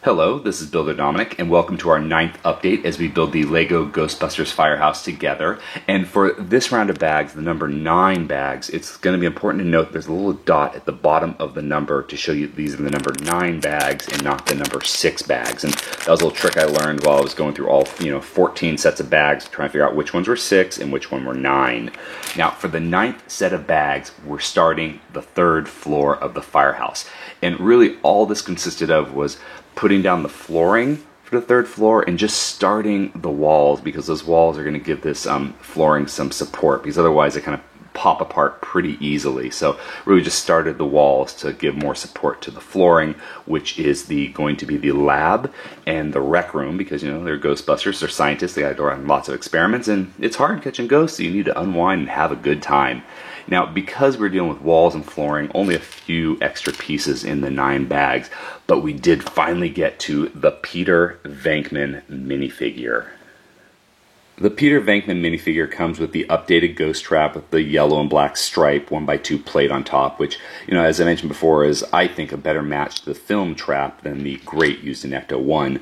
Hello, this is Builder Dominic, and welcome to our 9th update as we build the LEGO Ghostbusters Firehouse together. And for this round of bags, the number 9 bags, it's going to be important to note there's a little dot at the bottom of the number to show you these are the number 9 bags and not the number 6 bags. And that was a little trick I learned while I was going through all 14 sets of bags, trying to figure out which ones were 6 and which one were 9. Now, for the 9th set of bags, we're starting the 3rd floor of the firehouse. And really all this consisted of was putting down the flooring for the 3rd floor and just starting the walls, because those walls are going to give this flooring some support, because otherwise they kind of pop apart pretty easily. So really just started the walls to give more support to the flooring, which is going to be the lab and the rec room, because they're Ghostbusters, they're scientists, they got to run lots of experiments, and it's hard catching ghosts, so you need to unwind and have a good time. Now, because we're dealing with walls and flooring, only a few extra pieces in the 9 bags, but we did finally get to the Peter Venkman minifigure. The Peter Venkman minifigure comes with the updated ghost trap with the yellow and black stripe 1x2 plate on top, which, as I mentioned before, is, I think, a better match to the film trap than the grate used in Ecto-1.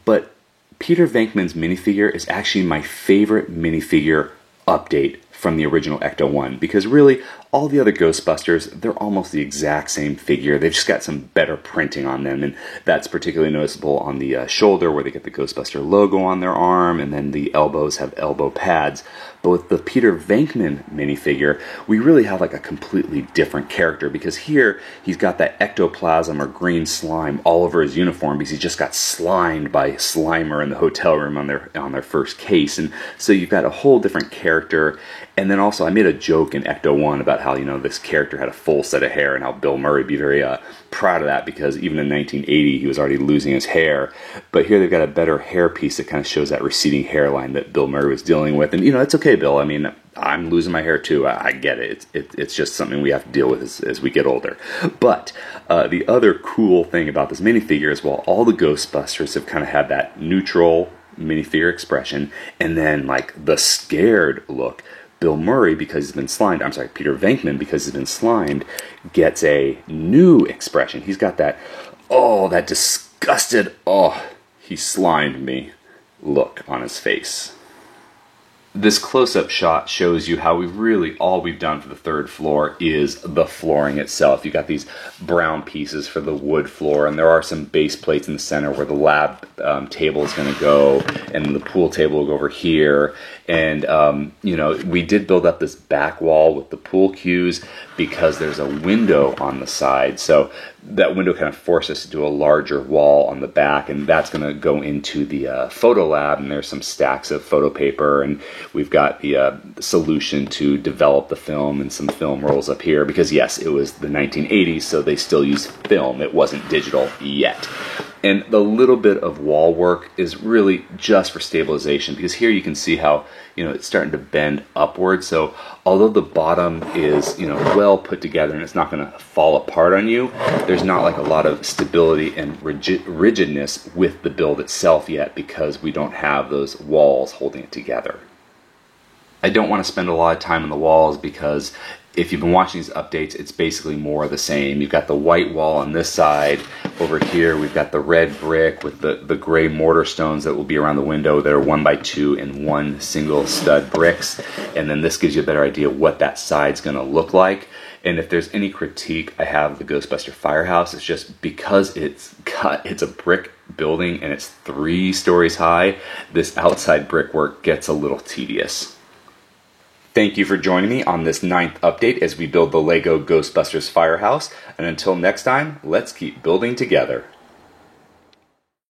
But Peter Venkman's minifigure is actually my favorite minifigure update from the original Ecto-1, because really all the other Ghostbusters, they're almost the exact same figure. They've just got some better printing on them, and that's particularly noticeable on the shoulder, where they get the Ghostbuster logo on their arm, and then the elbows have elbow pads. But with the Peter Venkman minifigure, we really have like a completely different character, because here he's got that ectoplasm or green slime all over his uniform, because he just got slimed by Slimer in the hotel room on their first case. And so you've got a whole different character. And then also I made a joke in Ecto-1 about how this character had a full set of hair, and how Bill Murray would be very proud of that, because even in 1980 he was already losing his hair. But here they've got a better hair piece that kind of shows that receding hairline that Bill Murray was dealing with. And it's okay, Bill. I mean, I'm losing my hair too. I get it. It's just something we have to deal with as we get older. But the other cool thing about this minifigure is, while all the Ghostbusters have kind of had that neutral minifigure expression, and then like the scared look, Bill Murray, because he's been slimed, Peter Venkman, because he's been slimed, gets a new expression. He's got that disgusted, he slimed me look on his face. This close-up shot shows you how all we've done for the 3rd floor is the flooring itself. You've got these brown pieces for the wood floor, and there are some base plates in the center where the lab table is going to go, and the pool table will go over here. And, we did build up this back wall with the pool cues because there's a window on the side. So that window kind of forced us to do a larger wall on the back, and that's going to go into the photo lab, and there's some stacks of photo paper, and we've got the solution to develop the film and some film rolls up here, because yes, it was the 1980s, so they still use film. It wasn't digital yet. And the little bit of wall work is really just for stabilization, because here you can see how it's starting to bend upward. So although the bottom is well put together and it's not going to fall apart on you, there's not like a lot of stability and rigidness with the build itself yet, because we don't have those walls holding it together. I don't want to spend a lot of time on the walls, because if you've been watching these updates, it's basically more of the same. You've got the white wall on this side. Over here, we've got the red brick with the gray mortar stones that will be around the window that are 1x2 and 1 single stud bricks. And then this gives you a better idea of what that side's going to look like. And if there's any critique I have of the Ghostbuster Firehouse, it's just because it's a brick building and it's 3 stories high, this outside brickwork gets a little tedious. Thank you for joining me on this 9th update as we build the LEGO Ghostbusters Firehouse. And until next time, let's keep building together.